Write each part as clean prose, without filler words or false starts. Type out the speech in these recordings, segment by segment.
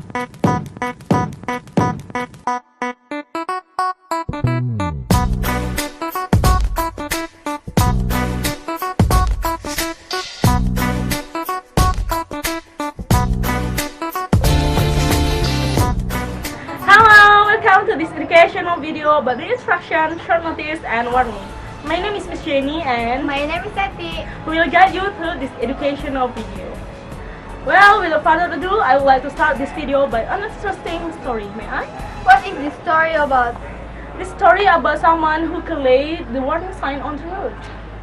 Hello, welcome to this educational video about the instruction, short notice, and warning. My name is Miss Jenny and My name is Eti. we will guide you through this educational video. Well, without further ado, I would like to start this video by an interesting story. May I? What is this story about? This story about someone who can lay the warning sign on the road.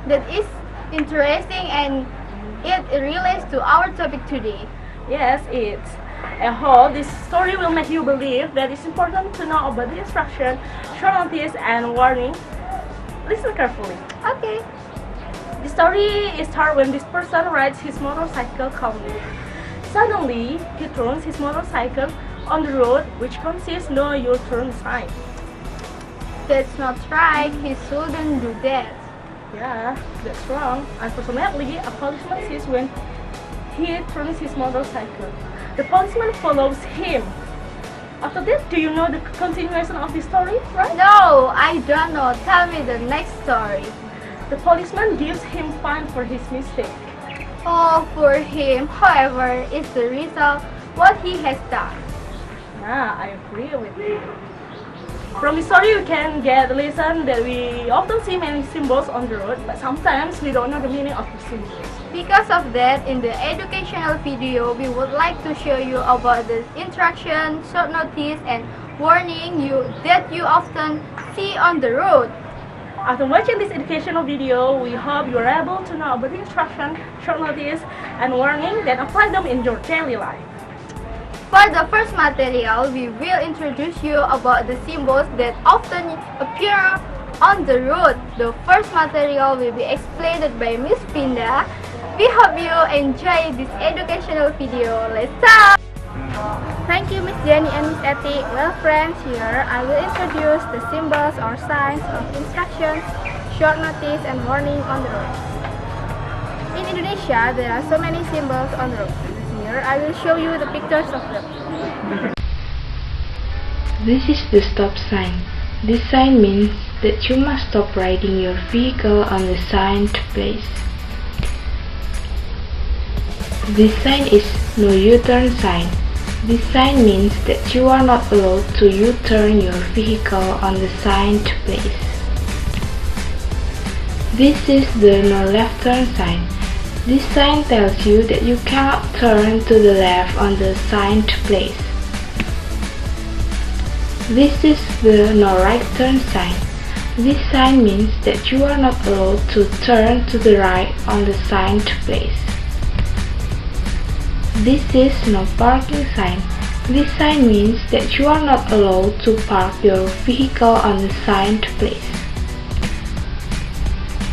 That is interesting and it relates to our topic today. Yes, it's. I hope this story will make you believe that it's important to know about the instruction, short notice, and warning. Listen carefully. Okay. The story starts when this person rides his motorcycle calmly. Suddenly, he turns his motorcycle on the road, which consists no U-turn sign. That's not right. He shouldn't do that. Yeah, that's wrong. Unfortunately, a policeman sees when he turns his motorcycle. The policeman follows him. After that, do you know the continuation of the story, right? No, I don't know. Tell me the next story. The policeman gives him fine for his mistake. Oh, for him. However, it's the result what he has done. Yeah, I agree with you. From the story, we can get the lesson that we often see many symbols on the road, but sometimes we don't know the meaning of the symbols. Because of that, in the educational video, we would like to show you about the instruction, short notice, and warning that you often see on the road. After watching this educational video, we hope you are able to know about the instruction, short notice, and warning that apply them in your daily life. For the first material, we will introduce you about the symbols that often appear on the road. The first material will be explained by Miss Pinda. We hope you enjoy this educational video. Let's start! Thank you, Miss Jenny and Miss Eti. Well, friends, here I will introduce the symbols or signs of instructions, short notice, and warning on the road. In Indonesia, there are so many symbols on the road. Here, I will show you the pictures of them. This is the stop sign. This sign means that you must stop riding your vehicle on the signed place. This sign is no U-turn sign. This sign means that you are not allowed to U-turn your vehicle on the signed place. This is the no left turn sign. This sign tells you that you cannot turn to the left on the signed place. This is the no right turn sign. This sign means that you are not allowed to turn to the right on the signed place. This is no parking sign. This sign means that you are not allowed to park your vehicle on the signed place.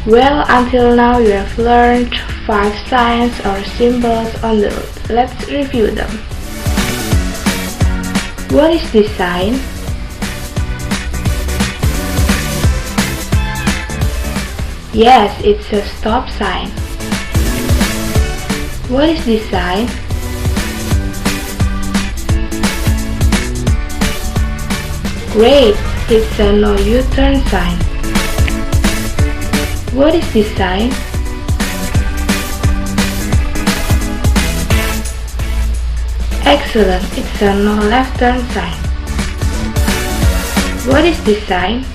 Well, until now you have learned 5 signs or symbols on the road. Let's review them. What is this sign? Yes, it's a stop sign. What is this sign? Great, it's a no U-turn sign. What is this sign? Excellent, it's a no left turn sign. What is this sign?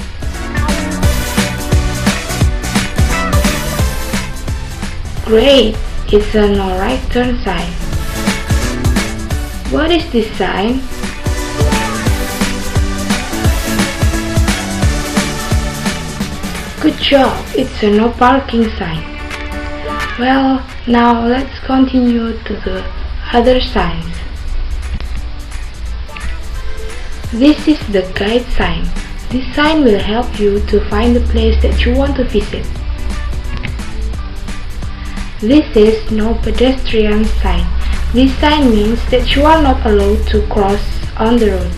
Great, it's a no right turn sign. What is this sign? Good job, it's a no parking sign. Well, now let's continue to the other signs. This is the guide sign. This sign will help you to find the place that you want to visit. This is no pedestrian sign. This sign means that you are not allowed to cross on the road.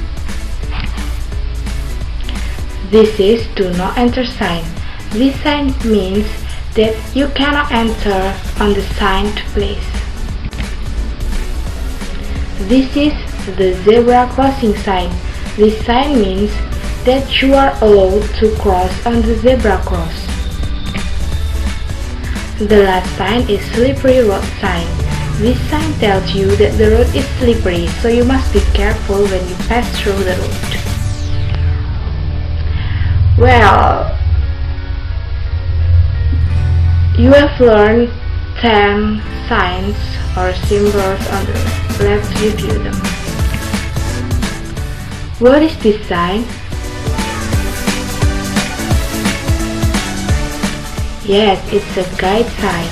This is do not enter sign. This sign means that you cannot enter on the signed place. This is the zebra crossing sign. This sign means that you are allowed to cross on the zebra cross. The last sign is slippery road sign. This sign tells you that the road is slippery, so you must be careful when you pass through the road. Well, you have learned 10 signs or symbols on the road. Let's review them. What is this sign? Yes, it's a guide sign.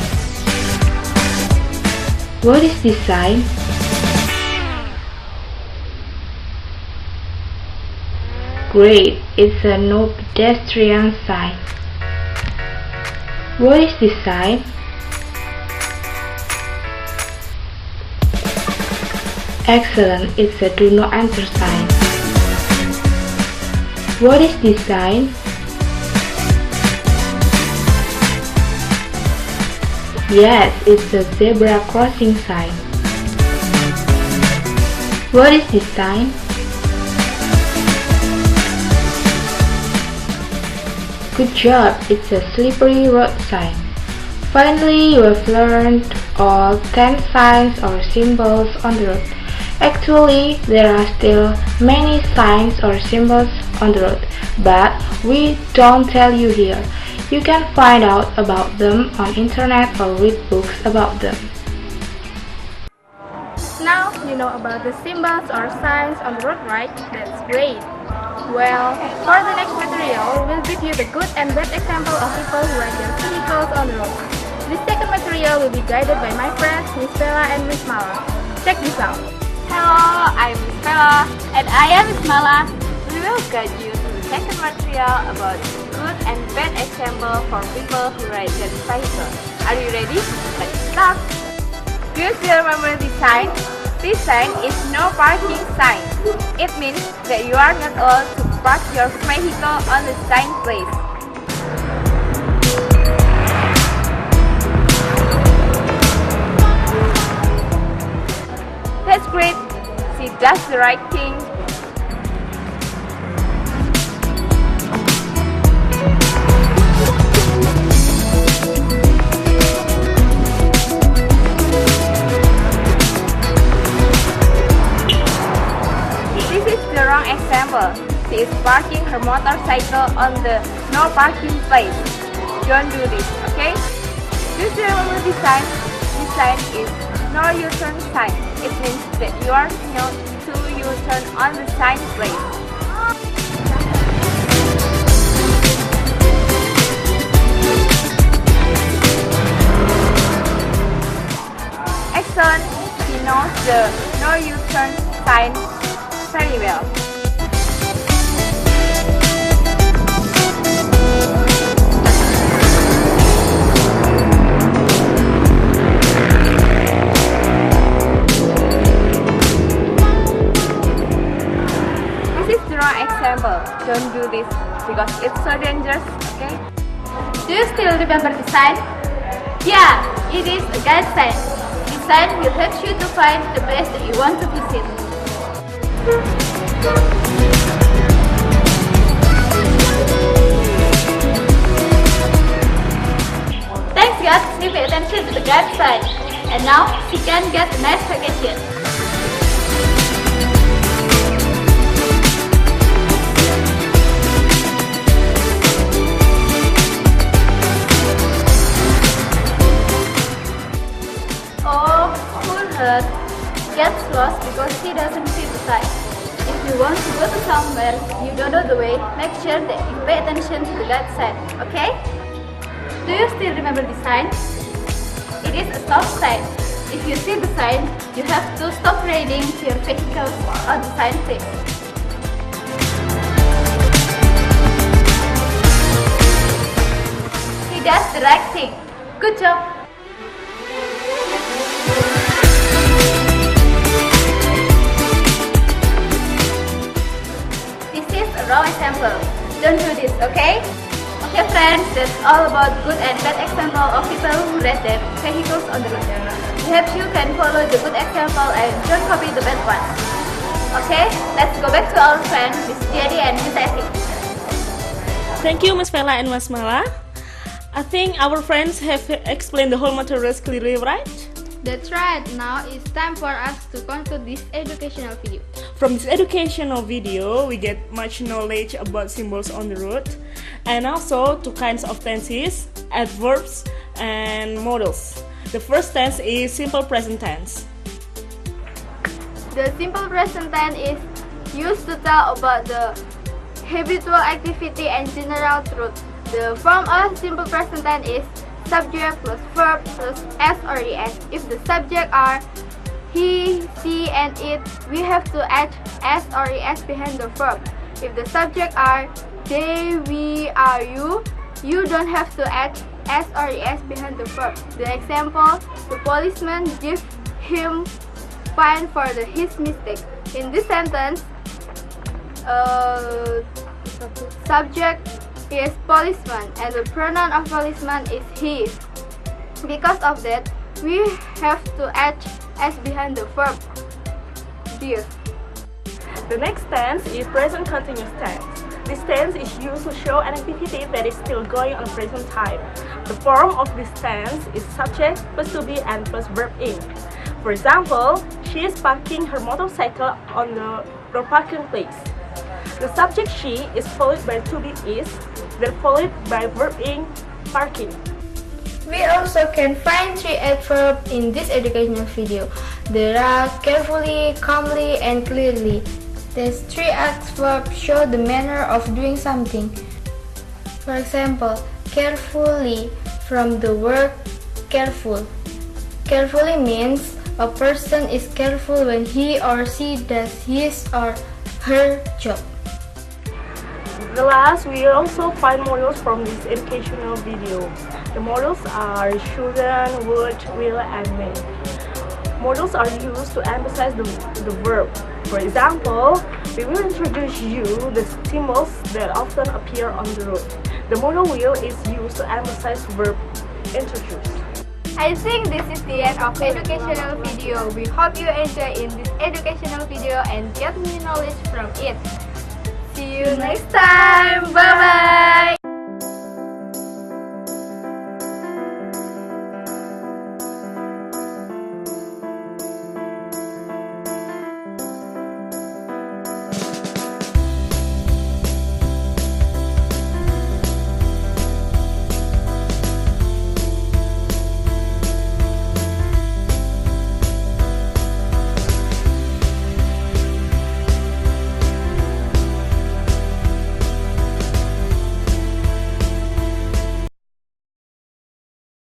What is this sign? Great, it's a no pedestrian sign. What is this sign? Excellent, it's a do not enter sign. What is this sign? Yes, it's a zebra crossing sign. What is this sign? Good job, it's a slippery road sign. Finally, you have learned all 10 signs or symbols on the road. Actually, there are still many signs or symbols on the road, but we don't tell you here. You can find out about them on internet or read books about them. Now you know about the symbols or signs on the road, right? That's great. Well, for the next material, we'll give you the good and bad example of people who ride their vehicles on the road. This second material will be guided by my friends, Miss Bella and Miss Mala. Check this out. Hello, I'm Miss Bella. And I am Miss Mala. We will guide you to the second material about good and bad example for people who ride their bicycle. Are you ready? Let's start. Do you still remember this sign? This sign is no parking sign. It means that you are not allowed to park your vehicle on the sign place. That's great. She does the right thing. Wrong example. She is parking her motorcycle on the no parking place. Don't do this, okay? Do you still remember this sign? This sign is no U-turn sign. It means that you are not to U-turn on the sign place. Excellent. She knows the no U-turn sign very well. This is the wrong example. Don't do this because it's so dangerous, okay? Do you still remember the sign? Yeah, it is a guide sign. This sign will help you to find the place that you want to visit. Thanks guys, please pay attention to the guide sign. And now, she can get a nice vacation. Oh, poor her gets lost because he doesn't see the sign. If you want to go to somewhere you don't know the way, make sure that you pay attention to the guide sign, okay? Do you still remember the sign? It is a stop sign. If you see the sign, you have to stop riding your vehicle on the sign place. He does the right thing. Good job! Wrong example. Don't do this, okay? Okay friends, that's all about good and bad example of people who ride their vehicles on the road. We hope you can follow the good example and don't copy the bad one. Okay, let's go back to our friend Miss Jerry and Miss Effie. Thank you, Miss Vela and Miss Mala. I think our friends have explained the whole materials clearly, right? That's right. Now it's time for us to conclude this educational video. From this educational video, we get much knowledge about symbols on the road, and also two kinds of tenses, adverbs and modals. The first tense is simple present tense. The simple present tense is used to tell about the habitual activity and general truth. The form of simple present tense is subject plus verb plus s or es. If the subject are he, she, and it, we have to add s or es behind the verb. If the subject are they, we, are, you don't have to add s or es behind the verb. The example: the policeman gives him fine for his mistake. In this sentence, subject is policeman and the pronoun of policeman is he. Because of that, we have to add s behind the verb. Dear. The next tense is present continuous tense. This tense is used to show an activity that is still going on present time. The form of this tense is subject plus to be and plus verb ing. For example, she is parking her motorcycle on the parking place. The subject she is followed by to be is, then followed by verb ing, parking. We also can find three adverbs in this educational video. There are carefully, calmly, and clearly. These three adverbs show the manner of doing something. For example, carefully from the word careful. Carefully means a person is careful when he or she does his or her job. The last, we also find models from this educational video. The models are shouldn't, would, will, and may. Models are used to emphasize the verb. For example, we will introduce you the symbols that often appear on the road. The modal will is used to emphasize verb introduce. I think this is the end of educational video. We hope you enjoy in this educational video and get new knowledge from it. See you next time. Bye bye.